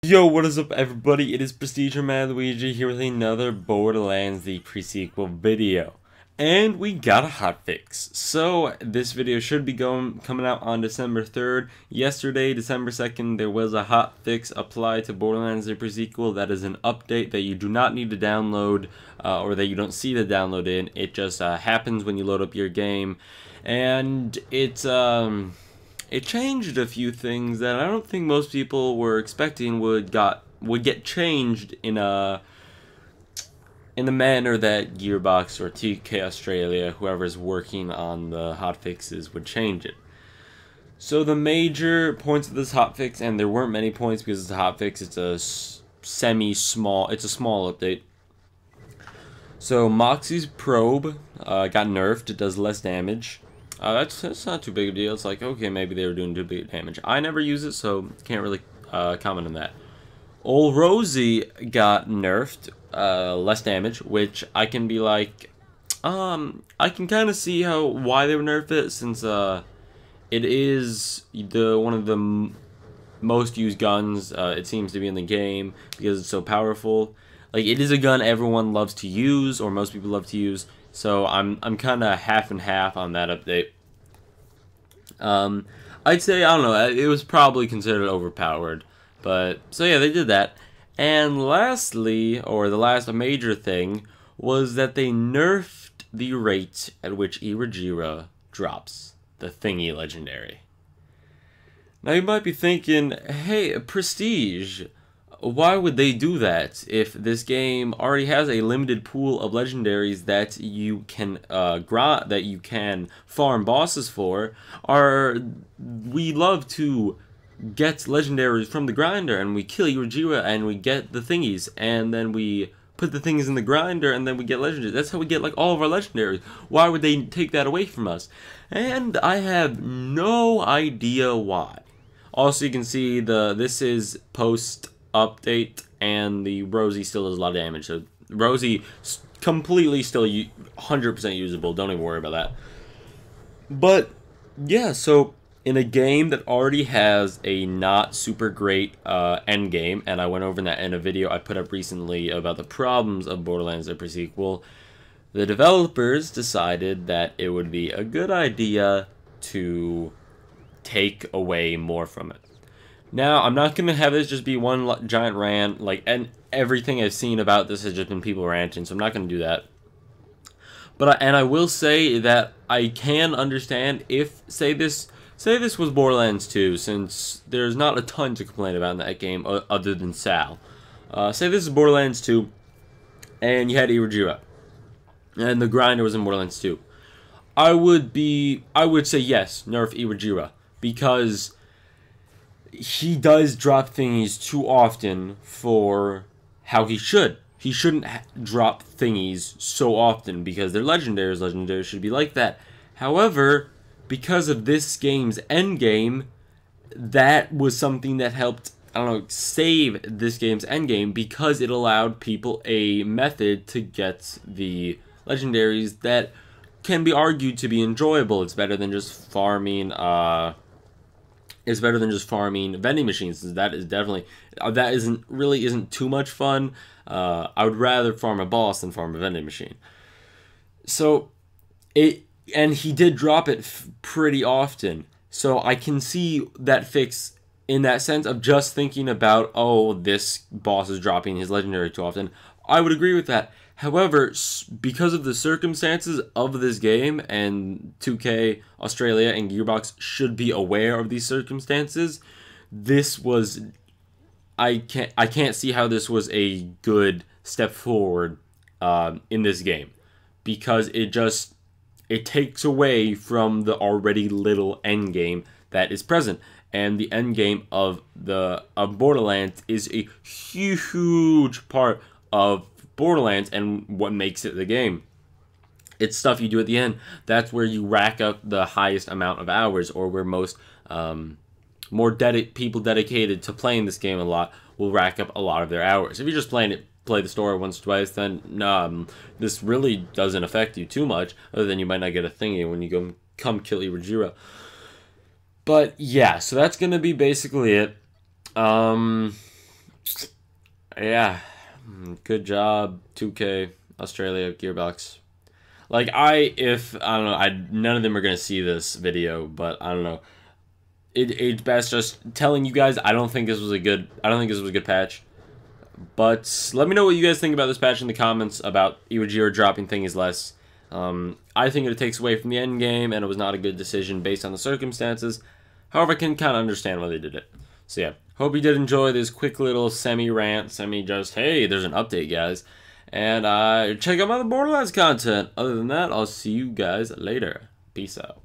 Yo, what is up everybody? It is Prestige Man Luigi here with another Borderlands the pre-sequel video. And we got a hotfix. So this video should be coming out on December 3rd. Yesterday, December 2nd, there was a hotfix applied to Borderlands the pre-sequel. That is an update that you do not need to download or that you don't see the download in. It just happens when you load up your game. And it changed a few things that I don't think most people were expecting would get changed in the manner that Gearbox or TK Australia, whoever's working on the hotfixes, would change it. So the major points of this hotfix, and there weren't many points because it's a hotfix, it's a small update. So Moxie's probe got nerfed, it does less damage. That's not too big a deal. It's like, okay, maybe they were doing too big damage. I never use it, so can't really comment on that. Old Rosie got nerfed, less damage, which I can be like, I can kind of see why they would nerf it, since it is one of the most used guns it seems to be in the game because it's so powerful. Like, it is a gun everyone loves to use, or most people love to use. So I'm kind of half and half on that update. I'd say, I don't know, it was probably considered overpowered. But, so yeah, they did that. And lastly, or the last major thing, was that they nerfed the rate at which Iwajira drops the thingy legendary. Now you might be thinking, hey, Prestige, why would they do that if this game already has a limited pool of legendaries that you can farm bosses for? We love to get legendaries from the grinder, and we kill Iwajira and we get the thingies, and then we put the things in the grinder and then we get legendaries. That's how we get like all of our legendaries. Why would they take that away from us? And I have no idea why. Also, you can see this is post update, and the Rosie still does a lot of damage. So Rosie completely still 100% usable. Don't even worry about that. But yeah, so in a game that already has a not super great end game, and I went over that in a video I put up recently about the problems of Borderlands the pre-sequel, the developers decided that it would be a good idea to take away more from it. Now, I'm not going to have this just be one giant rant, and everything I've seen about this has just been people ranting, so I'm not going to do that. But I will say that I can understand if, say this was Borderlands 2, since there's not a ton to complain about in that game other than Sal. Say this is Borderlands 2, and you had Iwajira, and the grinder was in Borderlands 2. I would say yes, nerf Iwajira, because he does drop thingies too often for how he should. He shouldn't drop thingies so often because they're legendaries. Legendaries should be like that. However, because of this game's endgame, that was something that helped, I don't know, save this game's endgame, because it allowed people a method to get the legendaries that can be argued to be enjoyable. It's better than just farming vending machines. That is definitely, isn't too much fun. I would rather farm a boss than farm a vending machine. So and he did drop it pretty often. So I can see that fix in that sense of just thinking about, oh, this boss is dropping his legendary too often. I would agree with that. However, because of the circumstances of this game, and 2K Australia and Gearbox should be aware of these circumstances, I can't see how this was a good step forward in this game, because it takes away from the already little end game that is present. And the end game of Borderlands is a huge part of Borderlands and what makes it the game. It's stuff you do at the end. That's where you rack up the highest amount of hours, or where most people dedicated to playing this game a lot will rack up a lot of their hours. If you're just play the story once or twice, then this really doesn't affect you too much, other than you might not get a thingy when you come kill Iwajira. But yeah, so that's gonna be basically it. Yeah, good job, 2K, Australia, Gearbox. Like, if, I don't know, none of them are going to see this video, but I don't know. It's best just telling you guys, I don't think this was a good patch. But let me know what you guys think about this patch in the comments about Iwajiro dropping thingies less. I think it takes away from the end game, and it was not a good decision based on the circumstances. However, I can kind of understand why they did it. So yeah, hope you did enjoy this quick little semi-rant, just, hey, there's an update, guys. And check out my other Borderlands content. Other than that, I'll see you guys later. Peace out.